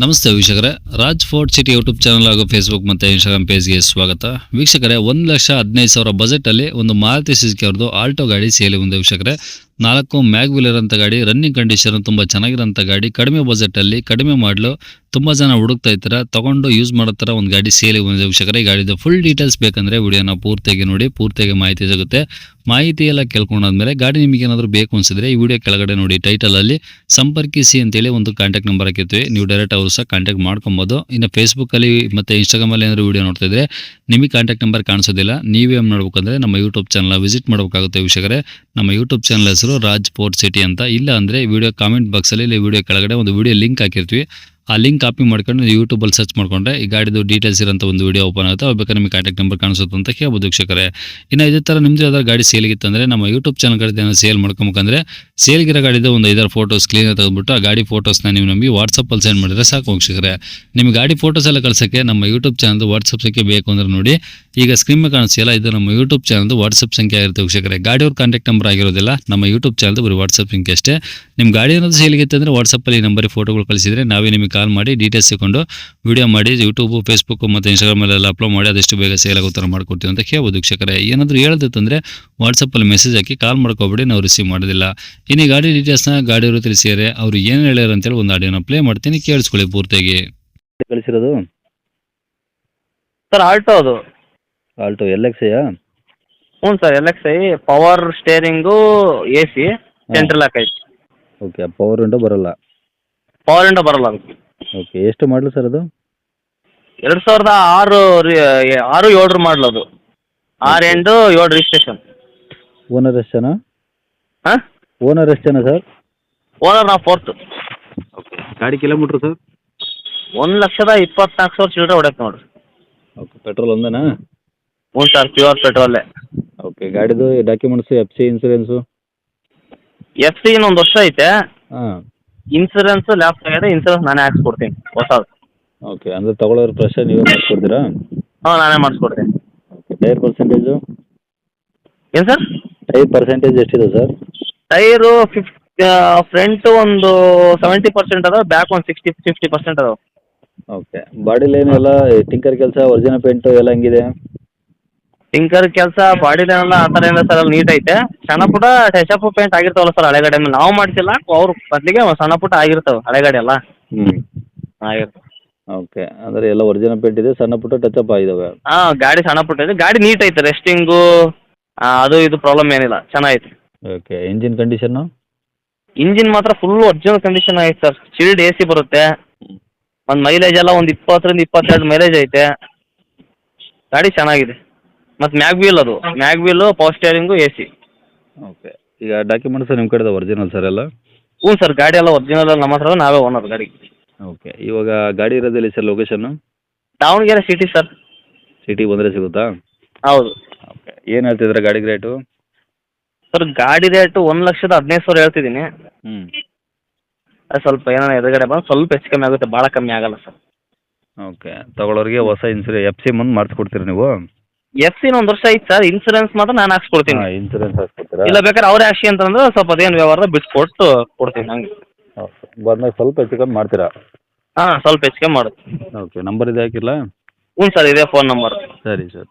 ನಮಸ್ತೆ ವೀಕ್ಷಕರೇ, Raj fort city YouTube channel ಹಾಗೂ ಫೇಸ್ಬುಕ್ ಮತ್ತು ಇನ್ಸ್ಟಾಗ್ರಾಮ್ ಪೇಜ್ಗೆ ಸ್ವಾಗತ. ವೀಕ್ಷಕರೇ, 1,15,000 ಬಜೆಟಲ್ಲಿ ಒಂದು ಮಾರುತಿ ಸುಜುಕಿ ಅವ್ರದ್ದು ಆಲ್ಟೋ ಗಾಡಿ ಸೇಲಿ ಒಂದು ವೀಕ್ಷಕರೇ. 4 ಮ್ಯಾಗ್ವಿಲ್ ಇರೋಂಥ ಗಾಡಿ, ರನ್ನಿಂಗ್ ಕಂಡೀಷನ್ ತುಂಬ ಚೆನ್ನಾಗಿರೋಂಥ ಗಾಡಿ, ಕಡಿಮೆ ಬಜೆಟಲ್ಲಿ ಕಡಿಮೆ ಮಾಡಲು ತುಂಬ ಜನ ಹುಡುಕ್ತಾ ಇರ್ತಾರೆ, ತೊಗೊಂಡು ಯೂಸ್ ಮಾಡೋ ಥರ ಒಂದು ಗಾಡಿ ಸೇಲಿ ಒಂದು ವೀಕ್ಷಕರೇ. ಈ ಗಾಡಿದು ಫುಲ್ ಡೀಟೇಲ್ಸ್ ಬೇಕಂದರೆ ವಿಡಿಯೋನ ಪೂರ್ತಿಯಾಗಿ ನೋಡಿ, ಪೂರ್ತಿಯಾಗಿ ಮಾಹಿತಿ ಸಿಗುತ್ತೆ. ಮಾಹಿತಿ ಎಲ್ಲ ಕೇಳ್ಕೊಂಡಾದ್ಮೇಲೆ ಗಾಡಿ ನಿಮಗೆ ಏನಾದರೂ ಬೇಕು ಅನಿಸಿದ್ರೆ ಈ ವಿಡಿಯೋ ಕೆಳಗಡೆ ನೋಡಿ ಟೈಟಲಲ್ಲಿ ಸಂಪರ್ಕಿಸಿ ಅಂತೇಳಿ ಒಂದು ಕಾಂಟ್ಯಾಕ್ಟ್ ನಂಬರ್ ಹಾಕಿರ್ತೀವಿ. ನೀವು ಡೈರೆಕ್ಟ್ ಅವರು ಸಹ ಕಾಂಟ್ಯಾಕ್ಟ್ ಮಾಡ್ಕೊಬೋದು. ಇನ್ನು ಫೇಸ್ಬುಕ್ಕಲ್ಲಿ ಮತ್ತು ಇನ್ಸ್ಟಾಗ್ರಾಮಲ್ಲಿ ಏನಾದರೂ ವಿಡಿಯೋ ನೋಡ್ತಾ ಇದ್ರೆ ನಿಮಗೆ ಕಾಂಟ್ಯಾಕ್ಟ್ ನಂಬರ್ ಕಾಣಿಸೋದಿಲ್ಲ. ನೀವೇನು ಮಾಡ್ಬೇಕಂದ್ರೆ ನಮ್ಮ ಯೂಟ್ಯೂಬ್ ಚಾನಲ್ ವಿಸಿಟ್ ಮಾಡಬೇಕಾಗುತ್ತೆ ವೀಕ್ಷಕರೇ. ನಮ್ಮ ಯೂಟ್ಯೂಬ್ ಚಾನಲ್ ಹೆಸರು ರಾಜ್ ಫೋರ್ಟ್ ಸಿಟಿ ಅಂತ. ಇಲ್ಲ ಅಂದರೆ ವಿಡಿಯೋ ಕಾಮೆಂಟ್ ಬಾಕ್ಸಲ್ಲಿ ಇಲ್ಲಿ ವಿಡಿಯೋ ಕೆಳಗಡೆ ಒಂದು ವಿಡಿಯೋ ಲಿಂಕ್ ಹಾಕಿರ್ತೀವಿ. ಆ ಲಿಂಕ್ ಕಾಪಿ ಮಾಡ್ಕೊಂಡು ನೀವು ಯೂಟ್ಯೂಬಲ್ಲಿ ಸರ್ಚ್ ಮಾಡ್ಕೊಂಡ್ರೆ ಈ ಗಾಡಿದು ಡೀಟೇಲ್ಸ್ ಇರೋಂಥ ಒಂದು ವಿಡಿಯೋ ಓಪನ್ ಆಗುತ್ತೆ. ಅವಾಗ ಬೇಕಾದ್ರೆ ನಿಮಗೆ ಕಾಂಟ್ಯಾಕ್ಟ್ ನಂಬರ್ ಕಾಣಿಸುತ್ತೆ ಅಂತ ಹೇಳ್ಬೋದು ವೀಕ್ಷಕರೇ. ಇನ್ನು ಇದೇ ಥರ ನಿಮ್ಮದು ಯಾವ್ದಾರು ಗಾಡಿ ಸೇಲಿಗಿತ್ತಂದರೆ ನಮ್ಮ ಯೂಟ್ಯೂಬ್ ಚಾನಲ್ ಕಡೆ ಏನೋ ಸೇಲ್ ಮಾಡ್ಕೊಬೇಕಂದ್ರೆ ಸೇಲ್ಗಿರೋ ಗಾಡಿದು ಒಂದು 5 ಫೋಟೋಸ್ ಕ್ಲೀನಾಗಿ ತೆಗೆದುಬಿಟ್ಟು ಆ ಗಾಡಿ ಫೋಟೋಸ್ನ ನೀವು ನಮಗೆ ವಾಟ್ಸಪ್ಪಲ್ಲಿ ಸೆಂಡ್ ಮಾಡಿದ್ರೆ ಸಾಕು ವೀಕ್ಷಕರೇ. ನಿಮಗೆ ಗಾಡಿ ಫೋಟೋಸ್ ಎಲ್ಲ ಕಳ್ಸೋಕ್ಕೆ ನಮ್ಮ ಯೂಟ್ಯೂಬ್ ಚಾನಲ್ದು ವಾಟ್ಸಪ್ ಸಂಖ್ಯೆ ಬೇಕು ಅಂದ್ರೆ ನೋಡಿ, ಈಗ ಸ್ಕ್ರೀನ್ ಮೇಲೆ ಕಾಣಿಸ್ತಿಲ್ಲ, ಇದು ನಮ್ಮ ಯೂಟ್ಯೂಬ್ ಚಾನಲ್ದು ವಾಟ್ಸಪ್ ಸಂಖ್ಯೆ ಆಗಿರುತ್ತೆ ವೀಕ್ಷಕರೇ. ಗಾಡಿಯವ್ರ ಕಾಂಟ್ಯಾಕ್ಟ್ ನಂಬರ್ ಆಗಿರೋದಿಲ್ಲ, ನಮ್ಮ ಯೂಟ್ಯೂಬ್ ಚಾನಲ್ದು ಬರೀ ವಾಟ್ಸಪ್ ಸಂಖ್ಯೆ ಅಷ್ಟೇ. ನಿಮ್ಮ ಗಾಡಿ ಏನಾದರೂ ಸೇಲಿಗಿತ್ತು ಅಂದರೆ ವಾಟ್ಸಪ್ಪಲ್ಲಿ ಈ ನಂಬರಿಗೆ ಫೋಟೋಗಳು ಕಳಿಸಿದರೆ ನಾವೇ ನಿಮಗೆ ಕಾಲ್ ಮಾಡಿ ಡೀಟೇಲ್ಸ್ ಸಿಕ್ಕೊಂಡು ವಿಡಿಯೋ ಮಾಡಿ ಯೂಟ್ಯೂಬು, ಫೇಸ್ಬುಕ್ ಮತ್ತು ಇನ್ಸ್ಟಾಗ್ರಾಮಲ್ಲೆಲ್ಲ ಅಪ್ಲೋಡ್ ಮಾಡಿ ಆದಷ್ಟು ಬೇಗ ಸೇಲ್ ಆಗೋ ಥರ ಮಾಡ್ಕೊಡ್ತೀವಿ ಅಂತ ಹೇಳ್ಬೋದು ವೀಕ್ಷಕರೇ. ಏನಾದರೂ ಹೇಳೋದಿತ್ತಂದರೆ ವಾಟ್ಸಪ್ಪಲ್ಲಿ ಮೆಸೇಜ್ ಹಾಕಿ, ಕಾಲ್ ಮಾಡ್ಕೊಬೇಡಿ, ನಾವು ರಿಸೀವ್ ಮಾಡೋದಿಲ್ಲ. ಇನ್ನು ಈ ಗಾಡಿ ಡೀಟೇಲ್ಸ್ನ ಗಾಡಿಯವರು ತಿಳಿಸಿದರೆ ಅವರು ಏನು ಹೇಳ್ಯಾರ ಅಂತೇಳಿ ಒಂದು ಆಡಿಯೋನ ಪ್ಲೇ ಮಾಡ್ತೀನಿ, ಕೇಳಿಸ್ಕೊಳ್ಳಿ ಪೂರ್ತಿಯಾಗಿ. ಕಳಿಸಿರೋದು ಸರ್ ಆಲ್ಟೋ ಅದು. ಆಲ್ಟೋ LXಯಾ? ಹ್ಞೂ sir, LXi power steering, AC, central lock ಐತಿ. ಓಕೆ, ಪವರ್ ವಿಂಡೋ ಬರಲ್ಲ. ಪವರ್ ವಿಂಡೋ ಬರಲ್ಲ ಅದು. ಓಕೆ, ಎಷ್ಟು ಮಾಡಲು ಸರ್ ಅದು? 2006 ಮಾಡಲು ಅದು. 6 ಎಂಡು 7 ರಿಜಿಸ್ಟ್ರೇಷನ್. ಓನರ್ ಎಷ್ಟು ಜನ? ಹಾಂ, ಓನರ್ ಎಷ್ಟು ಜನ ಸರ್? ಓನರ್ ನಾವು 4th. ಓಕೆ, ಗಾಡಿ ಕಿಲೋಮೀಟ್ರ್ ಸರ್? 1,24,000 ಚಿಲ್ಲರೆ ಹೊಡೆಯುತ್ತೆ ನೋಡಿರಿ. ಓಕೆ, ಪೆಟ್ರೋಲ್ ಒಂದೇನಾ? ಹ್ಞೂ ಸರ್, ಪ್ಯೂರ್ ಪೆಟ್ರೋಲೇ. ಓಕೆ, ಗಾಡಿದು ಡಾಕ್ಯುಮೆಂಟ್ಸು, FC, ಇನ್ಸೂರೆನ್ಸು? FC ಇನ್ನೊಂದು ವರ್ಷ ಐತೆ. ಹಾಂ. ಇನ್ಸೂರೆನ್ಸ್ ಲ್ಯಾಪ್ಸ್ ಆಗಿದೆ, ಇನ್ಸೂರೆನ್ಸ್ ನಾನೇ ಹಾಕ್ಸ್ಕೊಡ್ತೀನಿ ಹೊಸದು. ಓಕೆ, ಅಂದರೆ ತಗೊಳ್ಳೋರು ಫ್ರೆಶ್ ನೀವೇ ಮಾಡಿಸ್ಕೊಡ್ತೀರಾ? ಹಾಂ, ನಾನೇ ಮಾಡಿಸ್ಕೊಡ್ತೀನಿ. Okay, tyre percentage? ಏನು ಸರ್? ಟೈರ್ ಪರ್ಸೆಂಟೇಜ್ ಎಷ್ಟಿದೆ ಸರ್? ಟೈರು ಫ್ರಂಟ್ ಒಂದು 70% ಅದಾವೆ, ಬ್ಯಾಕ್ ಒಂದು 50% ಅದಾವೆ. ಓಕೆ, ಬಾಡಿ ಲೈನ್ ಎಲ್ಲ ಟಿಂಕರ್ ಕೆಲಸ, ಒರಿಜಿನಲ್ ಪೇಂಟು ಎಲ್ಲ ಹೆಂಗಿದೆ? ಟಿಂಕರ್ ಕೆಲಸ, ಬಾಡಿ ಲೈನೆಲ್ಲ ಆ ಥರ ಏನಿಲ್ಲ ಸರ್, ಅಲ್ಲಿ ನೀಟ್ ಐತೆ. ಸಣ್ಣ ಪುಟ್ಟ ಟಚಪ್ ಪೇಂಟ್ ಆಗಿರ್ತಾವಲ್ಲ ಸರ್ ಹಳೆ ಗಾಡಿ ಮೇಲೆ, ನಾವು ಮಾಡ್ತಿಲ್ಲ, ಅವ್ರು ಬದಲಿಗೆ ಸಣ್ಣ ಪುಟ್ಟ ಆಗಿರ್ತಾವೆ ಹಳೆ ಗಾಡಿ ಎಲ್ಲ. ಹ್ಞೂ. ಆಗಿರ್ತವೆ. ಓಕೆ, ಅಂದರೆ ಎಲ್ಲ ಒರಿಜಿನಲ್ ಪೇಂಟ್ ಇದೆ, ಸಣ್ಣ ಪುಟ್ಟ ಟಚಪ್ ಆಗಿದ್ದಾವೆ. ಹಾಂ, ಗಾಡಿ ಸಣ್ಣ ಪುಟ್ಟ ಇದೆ, ಗಾಡಿ ನೀಟ್ ಐತೆ, ರೆಸ್ಟಿಂಗು ಅದು ಇದು ಪ್ರಾಬ್ಲಮ್ ಏನಿಲ್ಲ, ಚೆನ್ನಾಗೈತೆ. Okay, engine condition? ಇಂಜಿನ್ ಮಾತ್ರ ಫುಲ್ ಒರಿಜಿನಲ್ ಕಂಡೀಷನ್ ಐತೆ ಸರ್. ಚಿಲ್ಡ್ AC ಬರುತ್ತೆ. ಒಂದು ಮೈಲೇಜ್ ಎಲ್ಲ ಒಂದು 20ರಿಂದ 22 ಮೈಲೇಜ್ ಐತೆ. ಗಾಡಿ ಚೆನ್ನಾಗಿದೆ. ಮತ್ತು mag wheel power steering, AC. Okay, ಈಗ ಡಾಕ್ಯುಮೆಂಟ್ಸ್ ನಿಮ್ಮ ಕಡೆದ ಒರಿಜಿನಲ್ ಸರ್ ಎಲ್ಲ? ಹ್ಞೂ ಸರ್, ಗಾಡಿ ಎಲ್ಲ ಒರಿಜಿನಲ್, ನಮ್ಮ ಹತ್ರ ನಾವೇ ಓನರ್ ಗಾಡಿ. ಓಕೆ, ಇವಾಗ ಗಾಡಿ ಇರೋದಿಲ್ಲ sir location? Davanagere city sir. City ಬಂದರೆ ಸಿಗುತ್ತಾ? ಹೌದು. ಓಕೆ, ಏನು ಹೇಳ್ತಿದ್ರೆ ಗಾಡಿಗೆ ರೇಟು? ಸರ್ ಗಾಡಿ ರೇಟು 1,15,000 ಹೇಳ್ತಿದ್ದೀನಿ. ಹ್ಞೂ. ಅದು ಸ್ವಲ್ಪ ಏನಾರ ಎದುರುಗಡೆ ಬಂದು ಸ್ವಲ್ಪ ಹೆಚ್ಚು ಕಮ್ಮಿ ಆಗುತ್ತೆ, ಭಾಳ ಕಮ್ಮಿ ಆಗಲ್ಲ ಸರ್. ಓಕೆ, ತಗೊಳ್ಳೋರಿಗೆ ಹೊಸ FC ಮುಂದೆ ಮಾಡಿಸ್ಕೊಡ್ತೀರಿ ನೀವು? FC ಇನ್ನೊಂದು ವರ್ಷ ಐತೆ ಸರ್, ಇನ್ಸೂರೆನ್ಸ್ ಮಾತ್ರ ನಾನು ಹಾಕ್ಸ್ಕೊಡ್ತೀನಿ. ಹಾಂ, ಇನ್ಸೂರೆನ್ಸ್ ಹಾಕ್ಸ್ಕೊಡ್ತೀರಾ? ಇಲ್ಲ ಬೇಕಾದ್ರೆ ಅವರೇ ಹಾಕ್ಸಿ ಅಂತಂದ್ರೆ ಸ್ವಲ್ಪ ಅದೇನು ವ್ಯವಹಾರ ಬಿಟ್ಕೊಟ್ಟು ಕೊಡ್ತೀನಿ ಹಂಗೆ. ಓಕೆ, ಬಂದಾಗ ಸ್ವಲ್ಪ ಹೆಚ್ಚು ಕಮ್ಮಿ ಮಾಡ್ತೀರಾ? ಹಾಂ, ಸ್ವಲ್ಪ ಹೆಚ್ಚು ಕಮ್ಮಿ ಮಾಡುತ್ತೆ. ಓಕೆ, ನಂಬರ್ ಇದೆ ಹಾಕಿಲ್ಲ? ಹ್ಞೂ ಸರ್, ಇದೇ ಫೋನ್ ನಂಬರ್. ಸರಿ ಸರ್.